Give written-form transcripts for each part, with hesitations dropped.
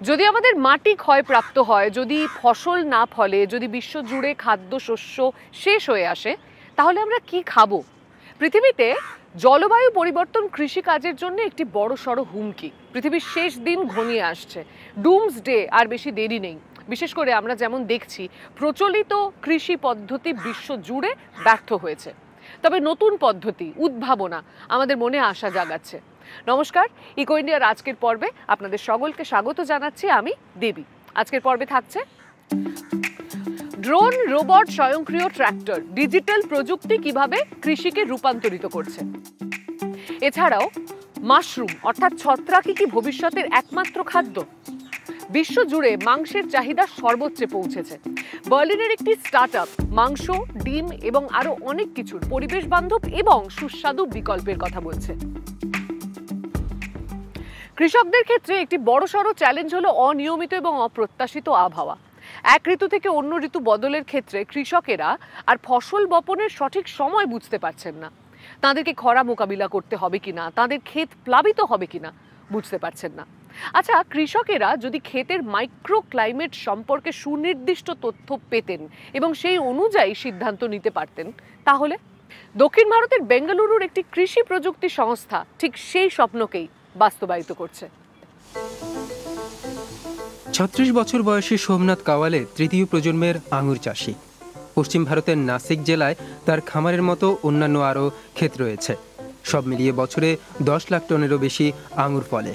যদি আমাদের মাটি ক্ষয়প্রাপ্ত হয়, যদি ফসল না ফলে, যদি বিশ্বজুড়ে খাদ্যশস্য শেষ হয়ে আসে, তাহলে আমরা কি খাবো? পৃথিবীতে জলবায়ু পরিবর্তন কৃষিকাজের জন্য একটি বড়সড় হুমকি। পৃথিবীর শেষ দিন ঘনিয়ে আসছে, ডুমসডে আর বেশি দেরি নেই। বিশেষ করে আমরা যেমন দেখছি, প্রচলিত কৃষি পদ্ধতি বিশ্বজুড়ে ব্যর্থ হয়েছে। তবে নতুন পদ্ধতি, উদ্ভাবনা আমাদের মনে আশা জাগাচ্ছে। নমস্কার, ইকো ইন্ডিয়ার আজকের পর্বে আপনাদের সকলকে স্বাগত জানাচ্ছি। আমি দেবী। আজকের পর্বে থাকছে ড্রোন, রোবট, স্বয়ংক্রিয় ট্র্যাক্টর, ডিজিটাল প্রযুক্তি কিভাবে কৃষিকে রূপান্তরিত করছে। এছাড়াও মাশরুম অর্থাৎ ছত্রাকই কি ভবিষ্যতের একমাত্র খাদ্য? বিশ্বজুড়ে মাংসের চাহিদা সর্বোচ্চে পৌঁছেছে। বার্লিনের একটি স্টার্টআপ মাংস, ডিম এবং আরো অনেক কিছুর পরিবেশ বান্ধব এবং সুস্বাদু বিকল্পের কথা বলছে। কৃষকদের ক্ষেত্রে একটি বড়সড় চ্যালেঞ্জ হলো অনিয়মিত এবং অপ্রত্যাশিত আবহাওয়া। এক ঋতু থেকে অন্য ঋতু বদলের ক্ষেত্রে কৃষকেরা আর ফসল বপনের সঠিক সময় বুঝতে পারছেন না। তাদেরকে খরা মোকাবিলা করতে হবে কিনা, তাদের ক্ষেত প্লাবিত হবে কিনা বুঝতে পারছেন না। আচ্ছা, কৃষকেরা যদি ক্ষেতের মাইক্রো ক্লাইমেট সম্পর্কে সুনির্দিষ্ট তথ্য পেতেন এবং সেই অনুযায়ী সিদ্ধান্ত নিতে পারতেন, তাহলে দক্ষিণ ভারতের বেঙ্গালুরুর একটি কৃষি প্রযুক্তি সংস্থা ঠিক সেই স্বপ্নকেই বাস্তবায়িত করছে। ৩৬ বছর বয়সী সোমনাথ কাওয়ালে তৃতীয় প্রজন্মের আঙুর চাষি। পশ্চিম ভারতের নাসিক জেলায় তার খামারের মতো অন্যান্য আরও ক্ষেত রয়েছে। সব মিলিয়ে বছরে ১০ লাখ টনেরও বেশি আঙুর ফলে।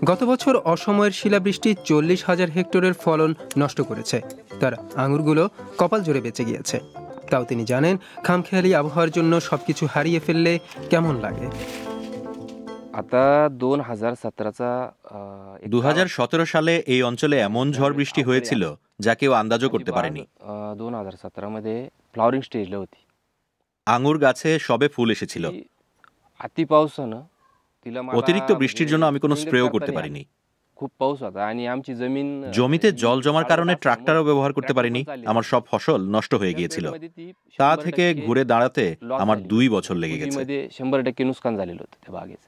গত বছর অসময়ের শিলাবৃষ্টি ৪০,০০০ হেক্টরের ফলন নষ্ট করেছে। তার আঙুরগুলো কপাল জোরে বেঁচে গিয়েছে। তাও তিনি জানেন, খামখেয়ালি আবহাওয়ার জন্য সবকিছু হারিয়ে ফেললে কেমন লাগে। ২০১৭ সালে এই অঞ্চলে এমন ঝড় বৃষ্টি হয়েছিল যা কেউ আন্দাজও করতে পারেনি। 2017 फ्लॉवरिंग स्टेजला होती। আঙুর গাছে সবে ফুল এসেছিল। अति पावसानं तिला অতিরিক্ত বৃষ্টির জন্য আমি কোনো স্প্রেও করতে পারিনি। खूप पाऊस होता आणि आमची जमीन জমিতে জল জমার কারণে ট্রাক্টরও ব্যবহার করতে পারিনি। আমার সব ফসল নষ্ট হয়ে গিয়েছিল। তা থেকে ঘুরে দাঁড়াতে আমার ২ বছর লেগে গেছে। 100% नुकसान झालेलं होतं त्या बागेचं।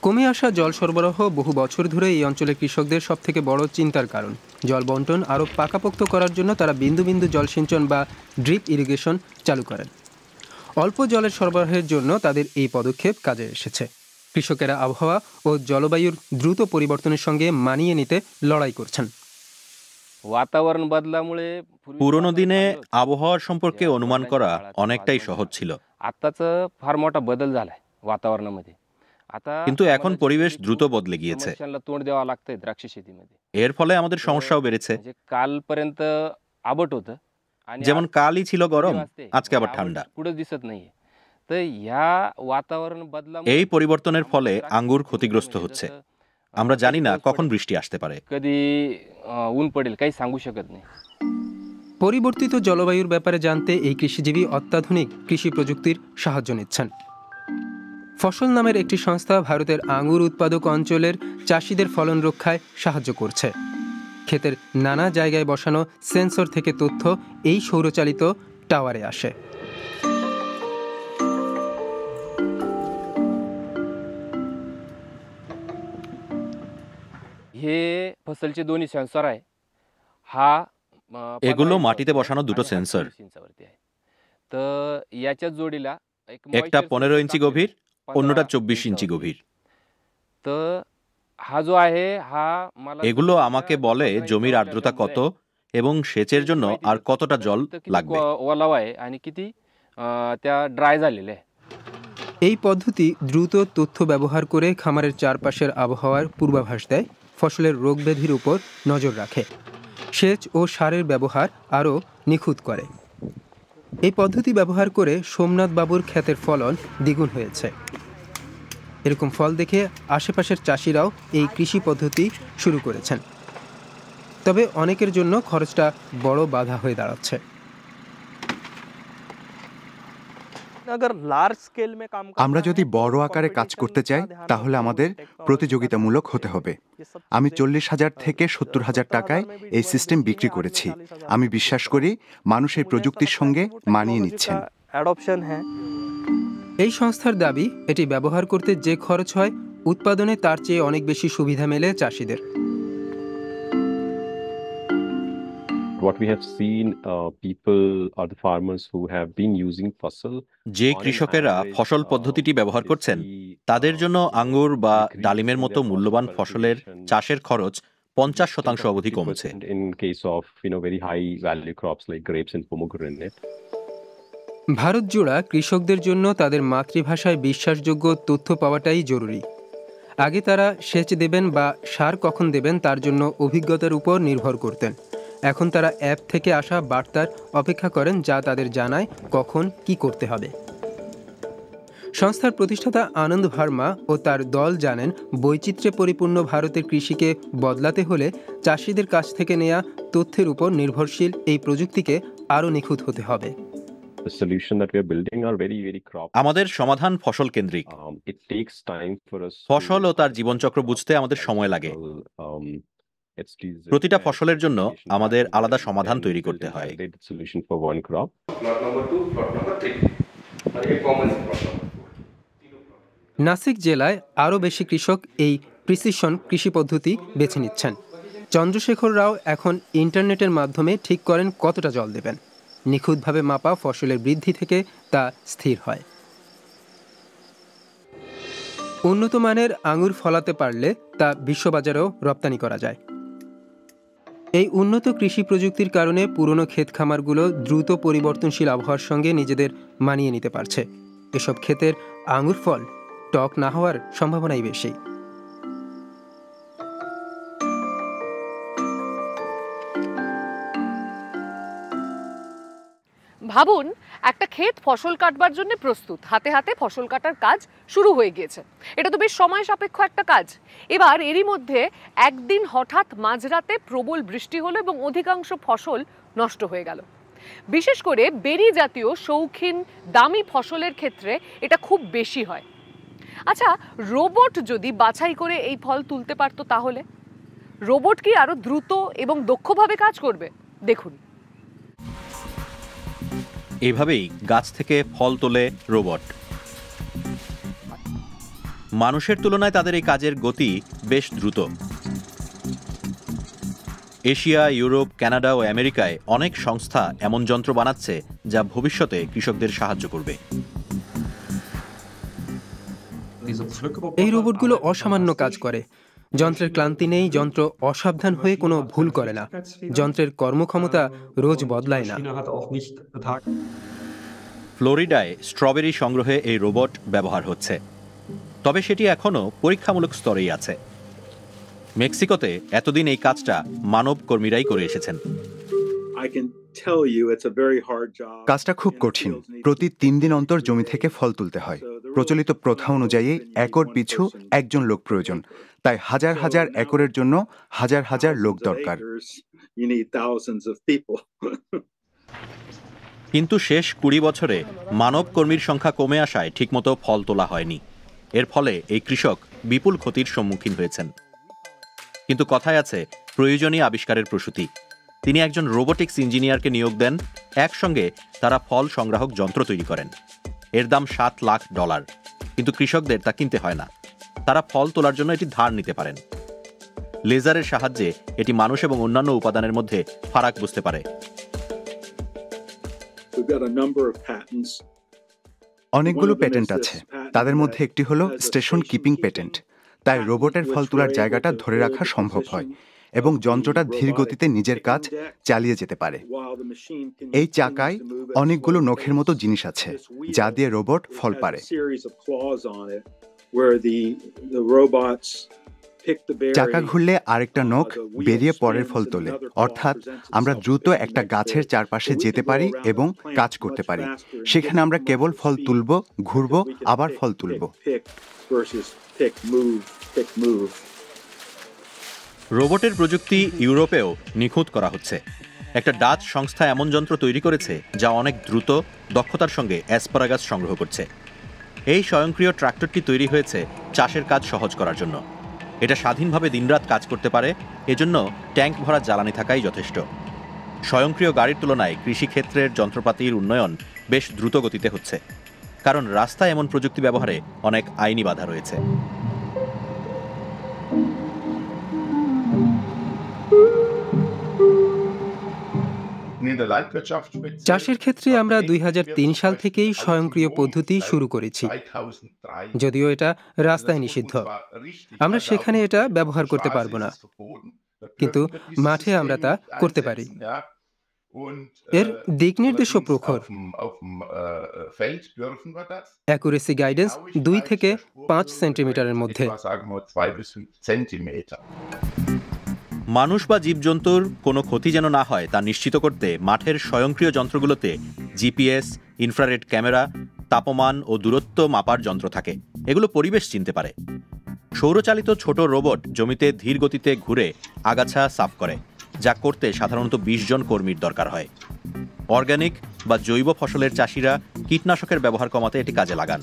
কমে আসা জল সরবরাহ বহু বছর ধরে এই অঞ্চলের কৃষকদের সবথেকে বড় চিন্তার কারণ। জল বন্টন আরও পাকাপোক্ত করার জন্য তারা বিন্দু বিন্দু জলসিঞ্চন বা ড্রিপ ইরিগেশন চালু করেন। অল্প জলের সরবরাহের জন্য তাদের এই পদক্ষেপ কাজে এসেছে। কৃষকেরা আবহাওয়া ও জলবায়ুর দ্রুত পরিবর্তনের সঙ্গে মানিয়ে নিতে লড়াই করছেন। वातावरण बदलामुळे পুরনো দিনে আবহাওয়ার সম্পর্কে অনুমান করা অনেকটাই সহজ ছিল। आताचं फार मोठा बदल झालाय वातावरणामध्ये। কিন্তু এখন পরিবেশ দ্রুত বদলে গিয়েছে। समस्यांना तोंड द्यावं लागतंय द्राक्ष शेतीमध्ये। এর ফলে আমাদের সমস্যাও বেড়েছে। म्हणजे कालपर्यंत आबट होतं आणि যেমন কালই ছিল গরম, আজকে আবার ঠান্ডা। पुढे दिसत नाहीये। तर ह्या वातावरण बदलामुळे এই পরিবর্তনের ফলে আঙ্গুর ক্ষতিগ্রস্ত হচ্ছে। আমরা জানি না কখন বৃষ্টি আসতে পারে। कधी ऊन पडेल काही सांगू शकत नाही। পরিবর্তিত জলবায়ুর ব্যাপারে জানতে এই কৃষিজীবী অত্যাধুনিক কৃষি প্রযুক্তির সাহায্য নিচ্ছেন। ফসল নামের একটি সংস্থা ভারতের আঙুর উৎপাদক অঞ্চলের চাষিদের ফলন রক্ষায় সাহায্য করছে। ক্ষেতের নানা জায়গায় বসানো সেন্সর থেকে তথ্য এই সৌরচালিত টাওয়ারে আসে। हे फसलचे दोन्ही सेन्सर आहे। हा এগুলো মাটিতে বসানো দুটো সেন্সর। तर याच्या जोडीला একটা 15 ইঞ্চি গভীর, অন্যটা 24 ইঞ্চি গভীর। तर हा जो आहे हा मला এগুলো আমাকে বলে জমির আর্দ্রতা কত এবং সেচের জন্য আর কতটা জল লাগবে। ओलावा आहे आणि किती त्या ड्राय झालेले आहे। এই পদ্ধতি দ্রুত তথ্য ব্যবহার করে খামারের চারপাশের আবহাওয়ার পূর্বাভাস দেয়, ফসলের রোগব্যাধির উপর নজর রাখে, সেচ ও সারের ব্যবহার আরও নিখুঁত করে। এই পদ্ধতি ব্যবহার করে সোমনাথ বাবুর ক্ষেতের ফলন দ্বিগুণ হয়েছে। এরকম ফল দেখে আশেপাশের চাষিরাও এই কৃষি পদ্ধতি শুরু করেছেন। তবে অনেকের জন্য খরচটা বড় বাধা হয়ে দাঁড়াচ্ছে। আমরা যদি বড় আকারে কাজ করতে চাই তাহলে আমাদের প্রতিযোগিতামূলক হতে হবে। আমি 40,000 থেকে 70,000 টাকায় এই সিস্টেম বিক্রি করেছি। আমি বিশ্বাস করি মানুষ এই প্রযুক্তির সঙ্গে মানিয়ে নিচ্ছেন। এই সংস্থার দাবি, এটি ব্যবহার করতে যে খরচ হয় উৎপাদনে তার চেয়ে অনেক বেশি সুবিধা মেলে চাষিদের। what we have seen, people or the farmers who have been using fossil, যে কৃষকেরা ফসল পদ্ধতিটি ব্যবহার করছেন তাদের জন্য আঙ্গুর বা ডালিমের মতো মূল্যবান ফসলের চাষের খরচ 50% অবধি কমেছে। in case of very high value crops like grapes and pomegranate. Bharat জোড়া কৃষকদের জন্য তাদের মাতৃভাষায় বিশ্বাসযোগ্য তথ্য পাওয়াটাই জরুরি। আগে তারা সেচ দেবেন বা সার কখন দেবেন তার জন্য অভিজ্ঞতার উপর নির্ভর করতেন। এখন তারা অ্যাপ থেকে আসা বার্তার অপেক্ষা করেন যা তাদের জানায় কখন কি করতে হবে। সংস্থার প্রতিষ্ঠাতা আনন্দ ভার্মা ও তার দল জানেন বৈচিত্র্যে পরিপূর্ণ ভারতের কৃষিকে বদলাতে হলে চাষিদের কাছ থেকে নেওয়া তথ্যের উপর নির্ভরশীল এই প্রযুক্তিকে আরও নিখুঁত হতে হবে। The solution that we are building are very, very crop. আমাদের সমাধান ফসল কেন্দ্রিক। It takes time for us. ফসল ও তার জীবনচক্র বুঝতে আমাদের সময় লাগে। প্রতিটা ফসলের জন্য আমাদের আলাদা সমাধান তৈরি করতে হয়। Solution for one crop. Nashik জেলায় আরও বেশি কৃষক এই প্রিসিশন কৃষি পদ্ধতি বেছে নিচ্ছেন। চন্দ্রশেখর রাও এখন ইন্টারনেটের মাধ্যমে ঠিক করেন কতটা জল দেবেন। নিখুঁতভাবে মাপা ফসলের বৃদ্ধি থেকে তা স্থির হয়। উন্নত মানের আঙুর ফলাতে পারলে তা বিশ্ববাজারেও রপ্তানি করা যায়। এই উন্নত কৃষি প্রযুক্তির কারণে পুরনো ক্ষেত খামারগুলো দ্রুত পরিবর্তনশীল আবহাওয়ার সঙ্গে নিজেদের মানিয়ে নিতে পারছে। এসব ক্ষেতের আঙুর ফল টক না হওয়ার সম্ভাবনাই বেশি। ভাবুন, একটা ক্ষেত ফসল কাটবার জন্য প্রস্তুত, হাতে হাতে ফসল কাটার কাজ শুরু হয়ে গিয়েছে। এটা তো বেশ সময় সাপেক্ষ একটা কাজ। এবার এরই মধ্যে একদিন হঠাৎ মাঝরাতে প্রবল বৃষ্টি হলো এবং অধিকাংশ ফসল নষ্ট হয়ে গেল। বিশেষ করে বেরি জাতীয় শৌখিন দামি ফসলের ক্ষেত্রে এটা খুব বেশি হয়। আচ্ছা, রোবট যদি বাছাই করে এই ফল তুলতে পারতো তাহলে? রোবট কি আরো দ্রুত এবং দক্ষভাবে কাজ করবে? দেখুন। এভাবেই গাছ থেকে ফল তোলে রোবট। মানুষের তুলনায় তাদের এই কাজের গতি বেশ দ্রুত। এশিয়া, ইউরোপ, কানাডা ও আমেরিকায় অনেক সংস্থা এমন যন্ত্র বানাচ্ছে যা ভবিষ্যতে কৃষকদের সাহায্য করবে। এই রোবটগুলো অসামান্য কাজ করে। যন্ত্রের ক্লান্তি নেই, যন্ত্র অসাবধান হয়ে কোনো ভুল করে না, যন্ত্রের কর্মক্ষমতা রোজ বদলায় না। ফ্লোরিডায় স্ট্রবেরি সংগ্রহে এই রোবট ব্যবহার হচ্ছে, তবে সেটি এখনও পরীক্ষামূলক স্তরেই আছে। মেক্সিকোতে এতদিন এই কাজটা মানব কর্মীরাই করে এসেছেন। কাজটা খুব কঠিন। প্রতি 3 দিন অন্তর জমি থেকে ফল তুলতে হয়। প্রচলিত প্রথা অনুযায়ী একর পিছু একজন লোক প্রয়োজন, তাই হাজার হাজার একরের জন্য হাজার হাজার লোক দরকার। কিন্তু শেষ 20 বছরে মানব কর্মীর সংখ্যা কমে আসায় ঠিকমতো ফল তোলা হয়নি। এর ফলে এই কৃষক বিপুল ক্ষতির সম্মুখীন হয়েছেন। কিন্তু কথায় আছে, প্রয়োজনীয় আবিষ্কারের প্রসূতি। তিনি একজন রোবোটিক্স ইঞ্জিনিয়ারকে নিয়োগ দেন। একসঙ্গে তারা ফল সংগ্রাহক যন্ত্র তৈরি করেন। এর দাম $7 লাখ। কিন্তু কৃষকদের তা কিনতে হয় না। তারা ফল তোলার জন্য এটি ধার নিতে পারেন। লেজারের সাহায্যে এটি মানুষ এবং অন্যান্য উপাদানের মধ্যে ফারাক বুঝতে পারে। অনেকগুলো প্যাটেন্ট আছে। তাদের মধ্যে একটি হলো স্টেশন কিপিং প্যাটেন্ট। তাই রোবটের ফল তোলার জায়গাটা ধরে রাখা সম্ভব হয় এবং যন্ত্রটা ধীর গতিতে নিজের কাজ চালিয়ে যেতে পারে। এই চাকায় অনেকগুলো নখের মতো জিনিস আছে যা দিয়ে রোবট ফল পারে। চাকা ঘুরলে আরেকটা নখ বেরিয়ে পরের ফল তোলে। অর্থাৎ আমরা দ্রুত একটা গাছের চারপাশে যেতে পারি এবং কাজ করতে পারি। সেখানে আমরা কেবল ফল তুলব, ঘুরব, আবার ফল তুলব। রোবটের প্রযুক্তি ইউরোপেও নিখুঁত করা হচ্ছে। একটা ডাচ সংস্থা এমন যন্ত্র তৈরি করেছে যা অনেক দ্রুত দক্ষতার সঙ্গে অ্যাসপারাগাস সংগ্রহ করছে। এই স্বয়ংক্রিয় ট্রাক্টরটি তৈরি হয়েছে চাষের কাজ সহজ করার জন্য। এটা স্বাধীনভাবে দিনরাত কাজ করতে পারে, এজন্য ট্যাঙ্ক ভরা জ্বালানি থাকাই যথেষ্ট। স্বয়ংক্রিয় গাড়ির তুলনায় কৃষিক্ষেত্রের যন্ত্রপাতির উন্নয়ন বেশ দ্রুত গতিতে হচ্ছে, কারণ রাস্তায় এমন প্রযুক্তি ব্যবহারে অনেক আইনি বাধা রয়েছে। চাষের ক্ষেত্রে আমরা 2003 সাল থেকেই স্বয়ংক্রিয় পদ্ধতি শুরু করেছি, যদিও এটা রাস্তায় নিষিদ্ধ। আমরা সেখানে এটা ব্যবহার করতে পারবো না, কিন্তু মাঠে আমরা তা করতে পারি। এর দিক নির্দেশও প্রখর। অ্যাকুরেসি গাইডেন্স 2 থেকে 5 সেন্টিমিটারের মধ্যে। মানুষ বা জীবজন্তুর কোনো ক্ষতি যেন না হয় তা নিশ্চিত করতে মাঠের স্বয়ংক্রিয় যন্ত্রগুলোতে জিপিএস, ইনফ্রারেড ক্যামেরা, তাপমান ও দূরত্ব মাপার যন্ত্র থাকে। এগুলো পরিবেশ চিনতে পারে। সৌরচালিত ছোট রোবট জমিতে ধীর গতিতে ঘুরে আগাছা সাফ করে, যা করতে সাধারণত 20 জন কর্মীর দরকার হয়। অর্গানিক বা জৈব ফসলের চাষিরা কীটনাশকের ব্যবহার কমাতে এটি কাজে লাগান।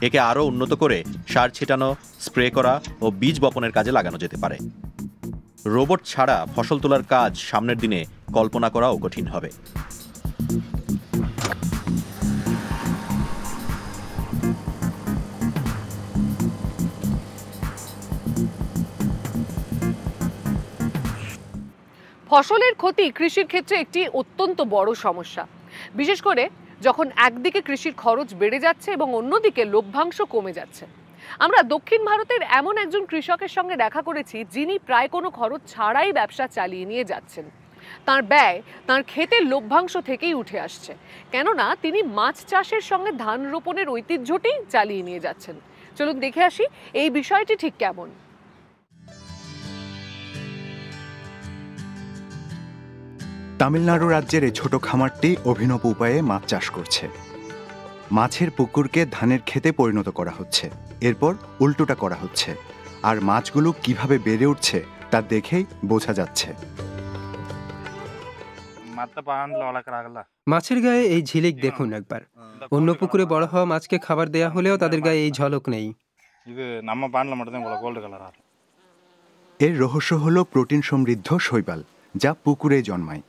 একে আরও উন্নত করে সার ছিটানো, স্প্রে করা ও বীজ বপনের কাজে লাগানো যেতে পারে। রোবট ছাড়া ফসল তোলার কাজ সামনের দিনে কল্পনা করাও কঠিন হবে। ফসলের ক্ষতি কৃষির ক্ষেত্রে একটি অত্যন্ত বড় সমস্যা, বিশেষ করে যখন একদিকে কৃষির খরচ বেড়ে যাচ্ছে এবং অন্যদিকে লভ্যাংশ কমে যাচ্ছে। আমরা দক্ষিণ ভারতের এমন একজন কৃষকের সঙ্গে দেখা করেছি, যিনি প্রায় কোনো খরচ ছাড়াই ব্যবসা চালিয়ে নিয়ে যাচ্ছেন। তার ব্যয় তার ক্ষেতের লভ্যাংশ থেকেই উঠে আসছে, কেননা তিনি মাছ চাষের সঙ্গে ধান রোপণের ঐতিহ্যটি চালিয়ে নিয়ে যাচ্ছেন। চলুন দেখে আসি এই বিষয়টি ঠিক কেমন। তামিলনাড়ু রাজ্যের এই ছোট খামারটি অভিনব উপায়ে মাছ চাষ করছে। মাছের পুকুরকে ধানের ক্ষেতে পরিণত করা হচ্ছে, এরপর উল্টোটা করা হচ্ছে, আর মাছগুলো কিভাবে বেড়ে উঠছে তা দেখেই বোঝা যাচ্ছে। মাছের গায়ে এই ঝিলিক দেখুন একবার। অন্য পুকুরে বড় হওয়া মাছকে খাবার দেয়া হলেও তাদের গায়ে এই ঝলক নেই। এর রহস্য হলো প্রোটিন সমৃদ্ধ শৈবাল, যা পুকুরে জন্মায়।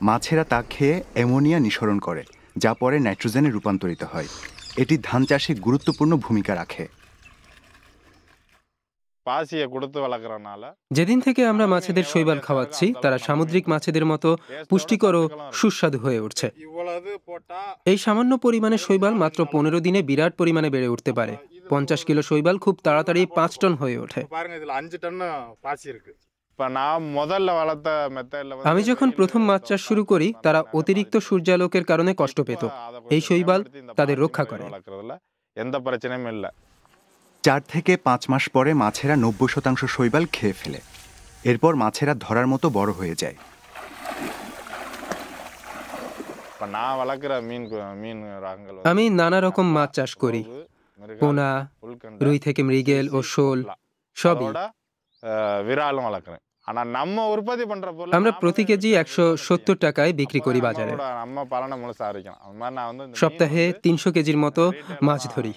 মাছেরা তা খেয়ে অ্যামোনিয়া নিঃসরণ করে, যা পরে নাইট্রোজেনে রূপান্তরিত হয়। এটি ধান চাষে গুরুত্বপূর্ণ ভূমিকা রাখে। যেদিন থেকে আমরা মাছেদের শৈবাল খাওয়াচ্ছি, তারা সামুদ্রিক মাছেদের মতো পুষ্টিকর ও সুস্বাদু হয়ে উঠছে। এই সামান্য পরিমাণে শৈবাল মাত্র 15 দিনে বিরাট পরিমাণে বেড়ে উঠতে পারে। 50 কিলো শৈবাল খুব তাড়াতাড়ি 5 টন হয়ে ওঠে। আমি যখন প্রথম মাছ চাষ শুরু করি, তারা অতিরিক্ত সূর্যালোকের কারণে কষ্ট পেত। এই শৈবাল তাদের রক্ষা করে। 4 থেকে 5 মাস পরে মাছেরা 90% শৈবাল খেয়ে ফেলে। এরপর মাছেরা ধরার মতো বড় হয়ে যায়। আমি নানা রকম মাছ চাষ করি, পোনা, রুই থেকে মৃগেল ও শোল সবই। আমরা প্রতি কেজি 170 টাকায় বিক্রি করি বাজারে। সপ্তাহে 300 কেজির মতো মাছ ধরি।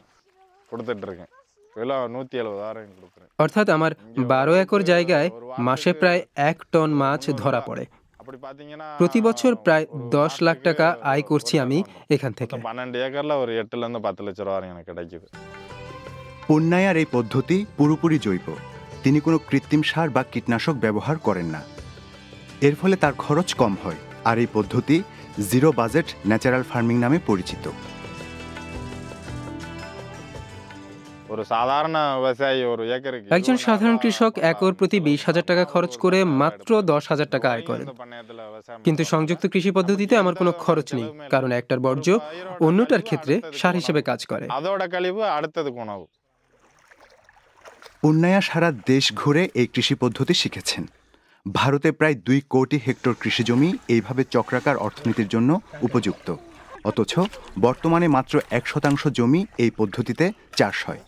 অর্থাৎ আমার 12 একর জায়গায় মাসে প্রায় 1 টন মাছ ধরা পড়ে। প্রতি বছর প্রায় 10 লাখ টাকা আয় করছি আমি এখান থেকে। পুন্নায়ার এই পদ্ধতি পুরোপুরি জৈব। তিনি কোনো কৃত্রিম সার বা কীটনাশক ব্যবহার করেন না। এর ফলে তার খরচ কম হয়, আর এই পদ্ধতি জিরো বাজেট ন্যাচারাল ফার্মিং নামে পরিচিত। একজন সাধারণ কৃষক একর প্রতি 20,000 টাকা খরচ করে মাত্র 10,000 টাকা আয় করেন। কিন্তু সংযুক্ত কৃষি পদ্ধতিতে আমার কোনো খরচ নেই, কারণ একটার বর্জ্য অন্যটার ক্ষেত্রে সার হিসেবে কাজ করে। পুন্নায়া সারা দেশ ঘুরে এই কৃষি পদ্ধতি শিখেছেন। ভারতে প্রায় 2 কোটি হেক্টর কৃষিজমি এইভাবে চক্রাকার অর্থনীতির জন্য উপযুক্ত। অথচ বর্তমানে মাত্র 1% জমি এই পদ্ধতিতে চাষ হয়।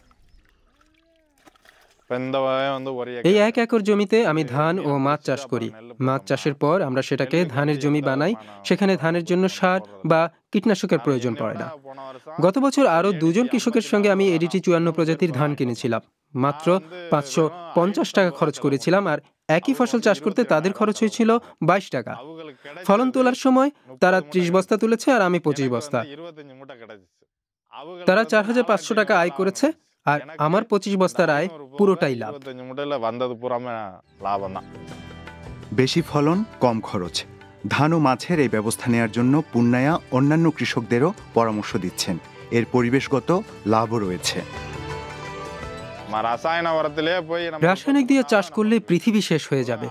এই 1 একর জমিতে আমি ধান ও মাছ চাষ করি। মাছ চাষের পর আমরা সেটাকে ধানের জমি বানাই। সেখানে ধানের জন্য সার বা কীটনাশকের প্রয়োজন পড়ে না। গত বছর আরও 2 জন কৃষকের সঙ্গে আমি এডিটি 54 প্রজাতির ধান কিনেছিলাম। মাত্র 550 টাকা খরচ করেছিলাম, আর একই ফসল চাষ করতে তাদের খরচ হয়েছিল 22 টাকা। ফলন তোলার সময় তারা 30 বস্তা তুলেছে আর আমি 25 বস্তা। তারা 4,500 টাকা আয় করেছে, আর আমার 25 বস্তার আয় পুরোটাই লাভ। বেশি ফলন, কম খরচ, ধান ও মাছের এই ব্যবস্থা নেওয়ার জন্য পুন্নায়া অন্যান্য কৃষকদেরও পরামর্শ দিচ্ছেন। এর পরিবেশগত লাভও রয়েছে। রাসায়নিক দিয়ে চাষ করলে পৃথিবী শেষ হয়ে যাবে।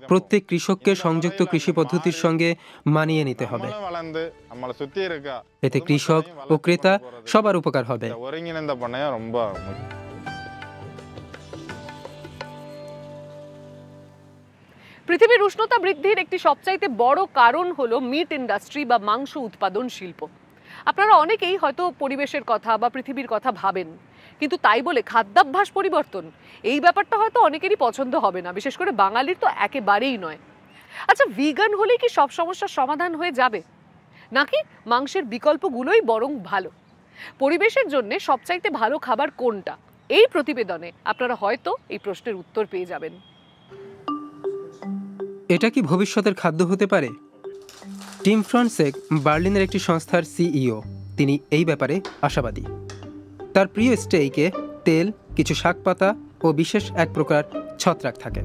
প্রত্যেক কৃষককে সংযুক্ত কৃষি পদ্ধতির সঙ্গে মানিয়ে নিতে হবে। এতে কৃষক ও ক্রেতা সবার উপকার হবে। পৃথিবীর উষ্ণতা বৃদ্ধির একটি সবচাইতে বড় কারণ হলো মিট ইন্ডাস্ট্রি বা মাংস উৎপাদন শিল্প। আপনারা অনেকেই হয়তো পরিবেশের কথা বা পৃথিবীর কথা ভাবেন, কিন্তু তাই বলে খাদ্যাভ্যাস পরিবর্তন এই ব্যাপারটা হয়তো অনেকেরই পছন্দ হবে না, বিশেষ করে বাঙালির তো একেবারেই নয়। আচ্ছা, ভিগান হলেই কি সব সমস্যার সমাধান হয়ে যাবে, নাকি মাংসের বিকল্পগুলোই বরং ভালো? পরিবেশের জন্য সবচাইতে ভালো খাবার কোনটা? এই প্রতিবেদনে আপনারা হয়তো এই প্রশ্নের উত্তর পেয়ে যাবেন। এটা কি ভবিষ্যতের খাদ্য হতে পারে? টিম ফ্রনসেক বার্লিনের একটি সংস্থার সিইও। তিনি এই ব্যাপারে আশাবাদী। তার প্রিয় স্টেইকে তেল, কিছু শাকপাতা ও বিশেষ এক প্রকার ছত্রাক থাকে।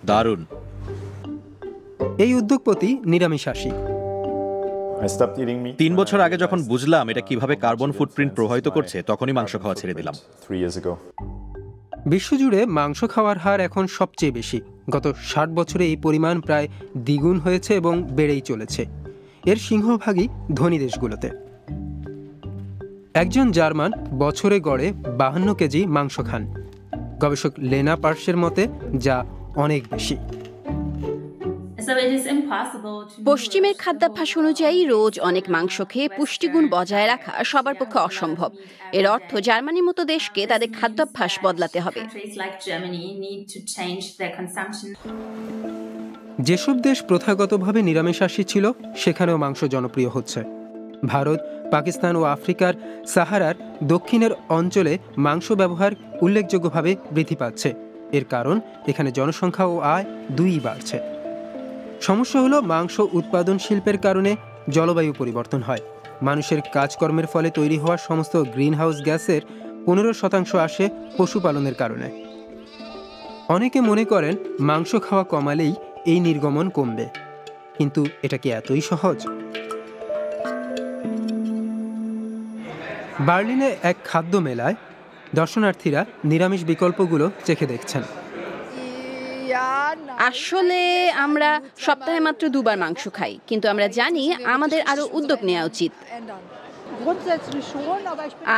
দারুণ। এই উদ্যোগপতি নিরামিষাশী। 3 বছর আগে যখন বুঝলাম এটা কিভাবে কার্বন ফুটপ্রিন্ট প্রভাবিত করছে, তখনই মাংস খাওয়া ছেড়ে দিলাম। বিশ্বজুড়ে মাংস খাওয়ার হার এখন সবচেয়ে বেশি। গত 60 বছরে এই পরিমাণ প্রায় দ্বিগুণ হয়েছে এবং বেড়েই চলেছে। এর সিংহভাগই ধনী দেশগুলোতে। একজন জার্মান বছরে গড়ে 52 কেজি মাংস খান। গবেষক লেনা পার্সের মতে যা অনেক বেশি। পশ্চিমের খাদ্যাভ্যাস অনুযায়ী রোজ অনেক মাংস খেয়ে পুষ্টিগুণ বজায় রাখা সবার পক্ষে অসম্ভব। এর অর্থ জার্মানির মতো দেশকে তাদের খাদ্যাভ্যাস বদলাতে হবে। যেসব দেশ প্রথাগতভাবে নিরামিষাশী ছিল সেখানেও মাংস জনপ্রিয় হচ্ছে। ভারত, পাকিস্তান ও আফ্রিকার সাহারার দক্ষিণের অঞ্চলে মাংস ব্যবহার উল্লেখযোগ্যভাবে বৃদ্ধি পাচ্ছে। এর কারণ এখানে জনসংখ্যা ও আয় দুইই বাড়ছে। সমস্যা হলো মাংস উৎপাদন শিল্পের কারণে জলবায়ু পরিবর্তন হয়। মানুষের কাজকর্মের ফলে তৈরি হওয়া সমস্ত গ্রিনহাউস গ্যাসের 15% আসে পশুপালনের কারণে। অনেকে মনে করেন মাংস খাওয়া কমালেই এই নির্গমন কমবে, কিন্তু এটা কি এতই সহজ? বার্লিনে এক খাদ্য মেলায় দর্শনার্থীরা নিরামিষ বিকল্পগুলো চেখে দেখছেন। আসলে আমরা সপ্তাহে মাত্র 2 বার মাংস খাই, কিন্তু আমরা জানি আমাদের আরো উদ্যোগ নেওয়া উচিত।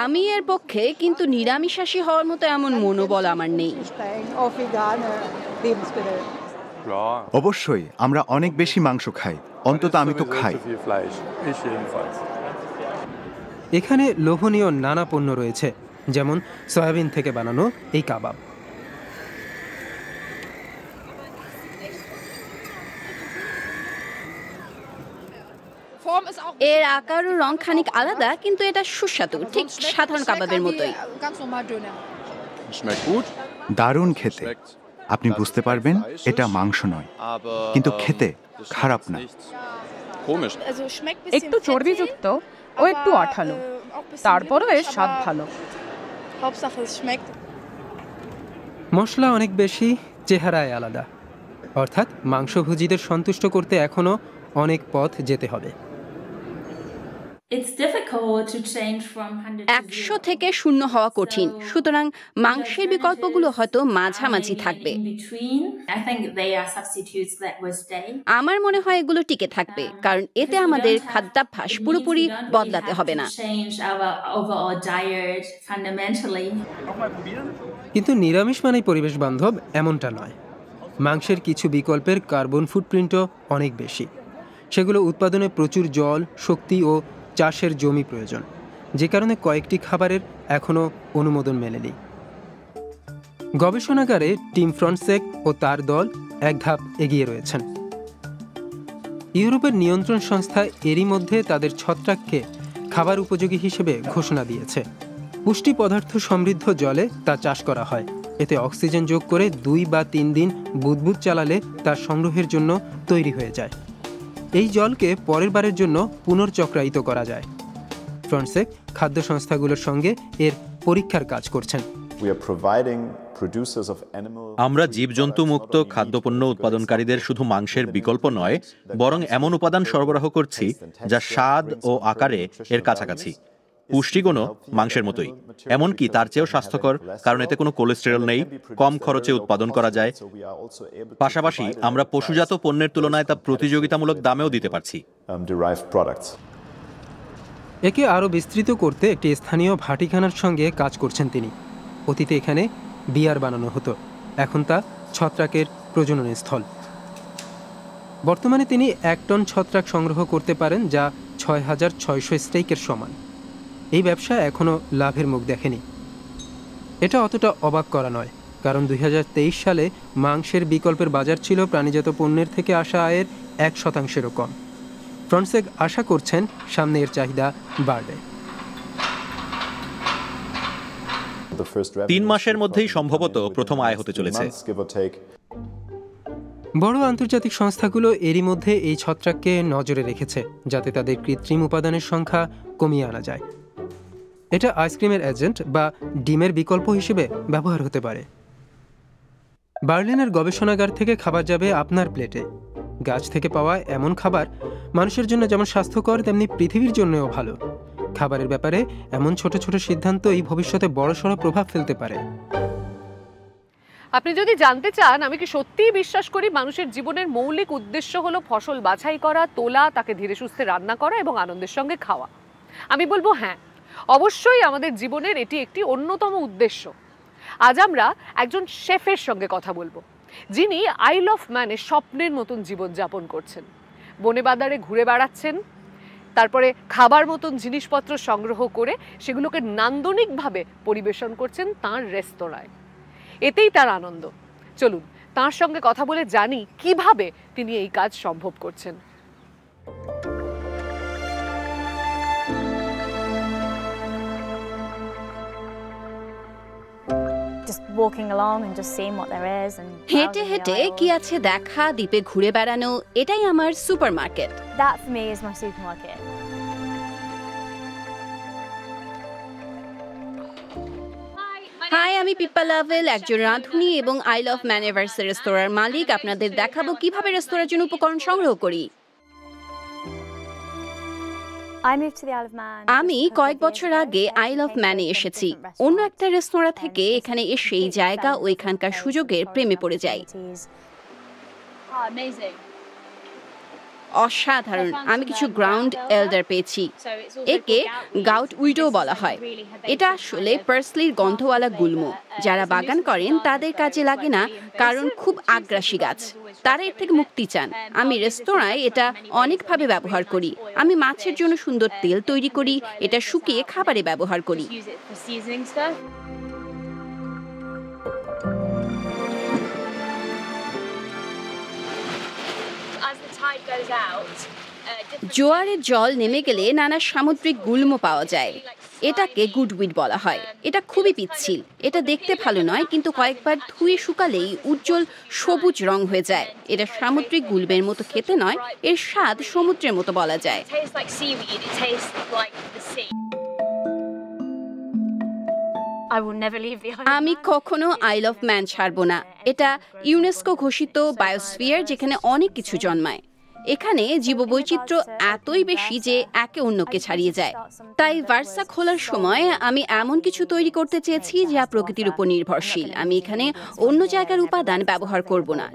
আমি এর পক্ষে, কিন্তু নিরামিষাশী হওয়ার মতো এমন মনোবল আমার নেই। অবশ্যই আমরা অনেক বেশি মাংস খাই, অন্তত আমি তো খাই। এখানে লোভনীয় নানা পণ্য রয়েছে, যেমন সয়াবিন থেকে বানানো এই কাবাব। এর আকার ও রং খানিক আলাদা, কিন্তু এটা সুস্বাদু, ঠিক সাধারণ কাবাবের মতোই। দারুণ খেতে। আপনি বুঝতে পারবেন এটা মাংস নয়, কিন্তু খেতে খারাপ না। একটু চর্বিযুক্ত ও একটু আঠালো, তারপরও এর স্বাদ ভালো। মশলা অনেক বেশি, চেহারায় আলাদা। অর্থাৎ মাংসভোজীদের সন্তুষ্ট করতে এখনো অনেক পথ যেতে হবে। 100 থেকে 0 হওয়া কঠিন, সুতরাং মাংসের বিকল্পগুলো হয়তো মাঝামাঝি থাকবে। আমার মনে হয় এগুলো টিকে থাকবে, কারণ এতে আমাদের খাদ্যাভ্যাস পুরোপুরি বদলাতে হবে না। কিন্তু নিরামিষ মানেই পরিবেশ বান্ধব এমনটা নয়। মাংসের কিছু বিকল্পের কার্বন ফুটপ্রিন্টও অনেক বেশি। সেগুলো উৎপাদনে প্রচুর জল, শক্তি ও চাষের জমি প্রয়োজন, যে কারণে কয়েকটি খাবারের এখনও অনুমোদন মেলেনি। গবেষণাগারে টিম ফ্রনসেক ও তার দল এক ধাপ এগিয়ে রয়েছেন। ইউরোপের নিয়ন্ত্রণ সংস্থা এরই মধ্যে তাদের ছত্রাককে খাবার উপযোগী হিসেবে ঘোষণা দিয়েছে। পুষ্টি পদার্থ সমৃদ্ধ জলে তা চাষ করা হয়। এতে অক্সিজেন যোগ করে 2 বা 3 দিন বুদবুদ চালালে তার সংগ্রহের জন্য তৈরি হয়ে যায়। এই জলকে পরের বারের জন্য পুনর্চক্রায়িত করা যায়। ফ্রনসেক খাদ্য সংস্থাগুলোর সঙ্গে এর পরীক্ষার কাজ করছেন। আমরা জীবজন্তু মুক্ত খাদ্যপণ্য উৎপাদনকারীদের শুধু মাংসের বিকল্প নয়, বরং এমন উপাদান সরবরাহ করছি যা স্বাদ ও আকারে এর কাছাকাছি, পুষ্টিগুণও মাংসের মতোই, এমনকি তার চেয়েও স্বাস্থ্যকর, কারণ এতে কোনো কোলেস্টেরল নেই, কম খরচে উৎপাদন করা যায়। পাশাপাশি আমরা পশুজাত পণ্যের তুলনায় তা প্রতিযোগিতামূলক দামেও দিতে পারছি। একে আরও বিস্তৃত করতে একটি স্থানীয় ভাটিখানার সঙ্গে কাজ করছেন তিনি। অতীতে এখানে বিয়ার বানানো হতো, এখন তা ছত্রাকের প্রজনন স্থল। বর্তমানে তিনি 1 টন ছত্রাক সংগ্রহ করতে পারেন, যা 6600 স্টেকের সমান। এই ব্যবসা এখনও লাভের মুখ দেখেনি। এটা অতটা অবাক করা নয়, কারণ 2023 সালে মাংসের বিকল্পের বাজার ছিল প্রাণীজাত পণ্যের থেকে আসা আয়ের 1%-এরও কম। ফ্রন্টসেক আশা করছেন সামনে এর চাহিদা বাড়বে। 3 মাসের মধ্যেই সম্ভবত প্রথম আয় হতে চলেছে। বড় আন্তর্জাতিক সংস্থাগুলো এরই মধ্যে এই ছত্রাককে নজরে রেখেছে, যাতে তাদের কৃত্রিম উপাদানের সংখ্যা কমিয়ে আনা যায়। এটা আইসক্রিমের এজেন্ট বা ডিমের বিকল্প হিসেবে ব্যবহার হতে পারে। বার্লিনের গবেষণাগার থেকে খাবার যাবে আপনার প্লেটে। গাছ থেকে পাওয়া এমন খাবার মানুষের জন্য যেমন স্বাস্থ্যকর, তেমনি পৃথিবীর জন্যও ভালো। খাবারের ব্যাপারে এমন ছোট ছোট সিদ্ধান্ত এই ভবিষ্যতে বড়সড় প্রভাব ফেলতে পারে। আপনি যদি জানতে চান আমি কি সত্যিই বিশ্বাস করি মানুষের জীবনের মৌলিক উদ্দেশ্য হলো ফসল বাছাই করা, তোলা, তাকে ধীরে সুস্থে রান্না করা এবং আনন্দের সঙ্গে খাওয়া, আমি বলবো হ্যাঁ, অবশ্যই আমাদের জীবনের এটি একটি অন্যতম উদ্দেশ্য। আজ আমরা একজন শেফের সঙ্গে কথা বলবো, যিনি আইল অফ ম্যানে স্বপ্নের মতন জীবনযাপন করছেন। বনে বাদারে ঘুরে বেড়াচ্ছেন, তারপরে খাবার মতন জিনিসপত্র সংগ্রহ করে সেগুলোকে নান্দনিকভাবে পরিবেশন করছেন তাঁর রেস্তোরাঁয়। এতেই তার আনন্দ। চলুন তাঁর সঙ্গে কথা বলে জানি কিভাবে তিনি এই কাজ সম্ভব করছেন। হেঁটে হেঁটে কি আছে দেখা, দ্বীপে ঘুরে বেড়ানো, এটাই আমার সুপারমার্কেট। হাই, আমি পিপ্পা লাভেল, একজন রাঁধুনি এবং আইল অফ ম্যানেভার্স রেস্তোরাঁর মালিক। আপনাদের দেখাবো কিভাবে রেস্তোরাঁর জন্য উপকরণ সংগ্রহ করি। আমি কয়েক বছর আগে আইল অফ ম্যানে এসেছি অন্য একটা রেস্তোরাঁ থেকে। এখানে এসেই জায়গা ও এখানকার সুযোগের প্রেমে পড়ে যাই। অসাধারণ। আমি কিছু গ্রাউন্ড এলডার পেয়েছি, একে গাউট উইডো বলা হয়। এটা আসলে পার্সলির গন্ধওয়ালা গুল্ম। যারা বাগান করেন তাদের কাজে লাগে না, কারণ খুব আগ্রাসী গাছ, তারা এর থেকে মুক্তি চান। আমি রেস্তোরাঁয় এটা অনেকভাবে ব্যবহার করি। আমি মাছের জন্য সুন্দর তেল তৈরি করি, এটা শুকিয়ে খাবারে ব্যবহার করি। জোয়ারের জল নেমে গেলে নানা সামুদ্রিক গুল্ম পাওয়া যায়। এটাকে গুডউইড বলা হয়। এটা খুবই পিচ্ছিল, এটা দেখতে ভালো নয়, কিন্তু কয়েকবার ধুয়ে শুকালেই উজ্জ্বল সবুজ রং হয়ে যায়। এটা সামুদ্রিক গুল্মের মতো খেতে নয়, এর স্বাদ সমুদ্রের মতো বলা যায়। আমি কখনো আইল অফ ম্যান ছাড়বো না। এটা ইউনেস্কো ঘোষিত বায়োস্ফিয়ার, যেখানে অনেক কিছু জন্মায়। এখানে জীববৈচিত্র্য এতই বেশি যে একে অন্যকে ছাড়িয়ে যায়। তাই ভার্সা খোলার সময় আমি এমন কিছু তৈরি করতে চেয়েছি যা প্রকৃতির উপর নির্ভরশীল। আমি এখানে অন্য জায়গার উপাদান ব্যবহার করব না।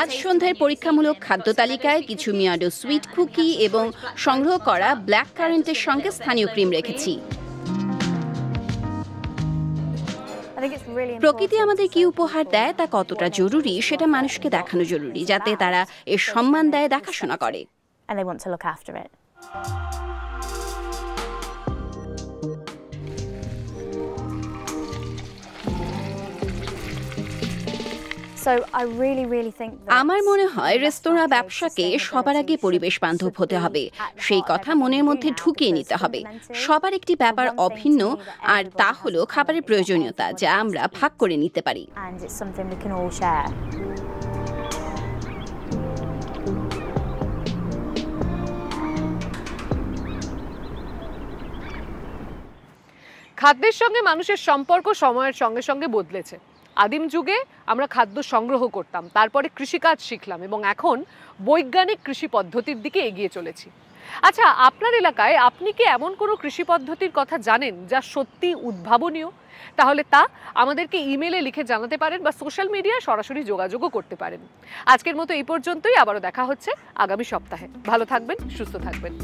আজ সন্ধ্যায় পরীক্ষামূলক খাদ্য তালিকায় কিছু মিয়াডো সুইট কুকি এবং সংগ্রহ করা ব্ল্যাক কারেন্টের সঙ্গে স্থানীয় ক্রিম রেখেছি। প্রকৃতি আমাদের কি উপহার দেয় তা কতটা জরুরি সেটা মানুষকে দেখানো জরুরি, যাতে তারা এর সম্মান দেয়, দেখাশোনা করে। আমার মনে হয় রেস্তোরাঁ ব্যবসাকে সবার আগে পরিবেশ বান্ধব হতে হবে। সেই কথা মনের মধ্যে ঢুকিয়ে নিতে হবে। সবার একটি ব্যাপার অভিন্ন, আর তা হলো খাবারের প্রয়োজনীয়তা, যা আমরা ভাগ করে নিতে পারি। খাদ্যের সঙ্গে মানুষের সম্পর্ক সময়ের সঙ্গে সঙ্গে বদলেছে। আদিম যুগে আমরা খাদ্য সংগ্রহ করতাম, তারপরে কৃষিকাজ শিখলাম এবং এখন বৈজ্ঞানিক কৃষি পদ্ধতির দিকে এগিয়ে চলেছি। আচ্ছা, আপনার এলাকায় আপনি কি এমন কোনো কৃষি পদ্ধতির কথা জানেন যা সত্যি উদ্ভাবনীয়? তাহলে তা আমাদেরকে ইমেলে লিখে জানাতে পারেন বা সোশ্যাল মিডিয়ায় সরাসরি যোগাযোগও করতে পারেন। আজকের মতো এই পর্যন্তই, আবারও দেখা হচ্ছে আগামী সপ্তাহে। ভালো থাকবেন, সুস্থ থাকবেন।